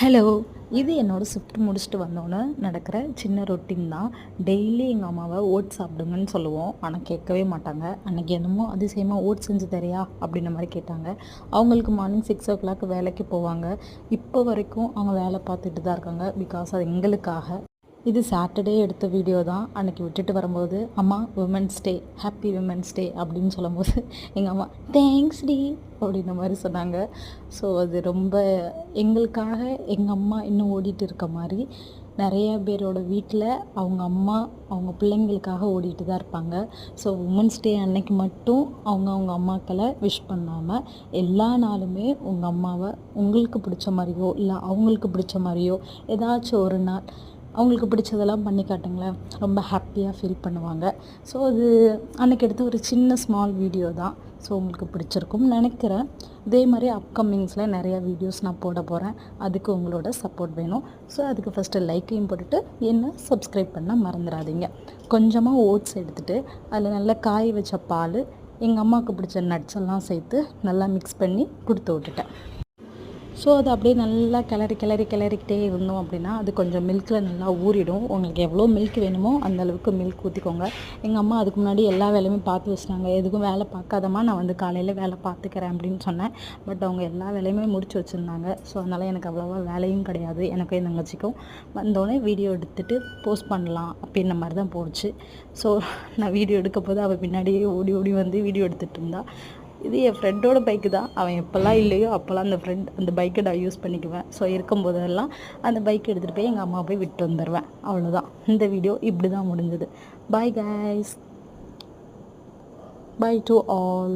Hello! இது என்னோட shift முடிச்சுட்டு வந்தோன்னே நடக்கிற சின்ன ரொட்டீன் தான். டெய்லி எங்கள் அம்மாவை ஓட்ஸ் சாப்பிடுங்கன்னு சொல்லுவோம். ஆனால் கேட்கவே மாட்டாங்க. அன்றைக்கி என்னமோ அதிசயமாக ஓட்ஸ் செஞ்சு தரியா அப்படின்ற மாதிரி கேட்டாங்க. அவங்களுக்கு மார்னிங் 6 o'clock வேலைக்கு போவாங்க. இப்போ வரைக்கும் அவங்க வேலை பார்த்துட்டு தான் இருக்காங்க. பிகாஸ் அது எங்களுக்காக. இது சாட்டர்டே எடுத்த வீடியோ தான். அன்றைக்கி விட்டுட்டு வரும்போது, அம்மா women's day, happy women's day அப்படின்னு சொல்லும்போது எங்கள் அம்மா தேங்க்ஸ் டி அப்படின்ற மாதிரி சொன்னாங்க. ஸோ அது ரொம்ப எங்களுக்காக எங்கள் அம்மா இன்னும் ஓடிட்டு இருக்க மாதிரி நிறைய பேரோட வீட்டில் அவங்க அம்மா அவங்க பிள்ளைங்களுக்காக ஓடிட்டு தான் இருப்பாங்க. ஸோ உமன்ஸ் டே அன்னைக்கு மட்டும் அவங்க அம்மாக்களை விஷ் பண்ணாமல் எல்லா நாளுமே உங்கள் அம்மாவை உங்களுக்கு பிடிச்ச மாதிரியோ இல்லை அவங்களுக்கு பிடிச்ச மாதிரியோ ஏதாச்சும் ஒரு நாள் அவங்களுக்கு பிடிச்சதெல்லாம் பண்ணி காட்டுங்களேன். ரொம்ப ஹாப்பியாக ஃபீல் பண்ணுவாங்க. ஸோ அது அன்றைக்கி எடுத்த ஒரு சின்ன ஸ்மால் வீடியோ தான். ஸோ உங்களுக்கு பிடிச்சிருக்கும்னு நினைக்கிறேன். இதே மாதிரி அப்கமிங்ஸில் நிறையா வீடியோஸ் நான் போட போகிறேன். அதுக்கு உங்களோட சப்போர்ட் வேணும். ஸோ அதுக்கு ஃபஸ்ட்டு லைக்கையும் போட்டுட்டு என்ன சப்ஸ்கிரைப் பண்ண மறந்துடாதீங்க. கொஞ்சமாக ஓட்ஸ் எடுத்துகிட்டு அதில் நல்லா காய வச்ச பால், எங்கள் அம்மாவுக்கு பிடிச்ச நட்ஸ் எல்லாம் சேர்த்து நல்லா மிக்ஸ் பண்ணி கொடுத்து விட்டுட்டேன். ஸோ அது அப்படியே நல்லா கிளறிக்கிட்டே இருந்தோம் அப்படின்னா அது கொஞ்சம் மில்கில் நல்லா ஊறிடும். உங்களுக்கு எவ்வளோ மில்க் வேணுமோ அந்தளவுக்கு மில்க் ஊற்றிக்கோங்க. எங்கள் அம்மா அதுக்கு முன்னாடி எல்லா வேலையுமே பார்த்து வச்சிட்டாங்க. எதுக்கும் வேலை பார்க்காதம்மா, நான் வந்து காலையில் வேலை பார்த்துக்கிறேன் அப்படின்னு சொன்னேன். பட் அவங்க எல்லா வேலையுமே முடிச்சு வச்சுருந்தாங்க. ஸோ அதனால் எனக்கு அவ்வளோவா வேலையும் கிடையாது. எனக்கும் என் தங்கச்சிக்கும் வந்தோடனே வீடியோ எடுத்துகிட்டு போஸ்ட் பண்ணலாம் அப்படின்ற மாதிரி தான் போச்சு. ஸோ நான் வீடியோ எடுக்க போது அவள் பின்னாடியே ஓடி ஓடி வந்து வீடியோ எடுத்துகிட்டு இருந்தா. இது என் ஃப்ரெண்டோட பைக்கு தான். அவன் எப்போல்லாம் இல்லையோ அப்போல்லாம் அந்த பைக்கை நான் யூஸ் பண்ணிக்குவேன். ஸோ இருக்கும்போதெல்லாம் அந்த பைக் எடுத்துகிட்டு போய் எங்கள் அம்மா போய் விட்டு வந்துடுவேன். அவ்வளோதான். இந்த வீடியோ இப்படி தான் முடிஞ்சது. Bye guys. Bye to all.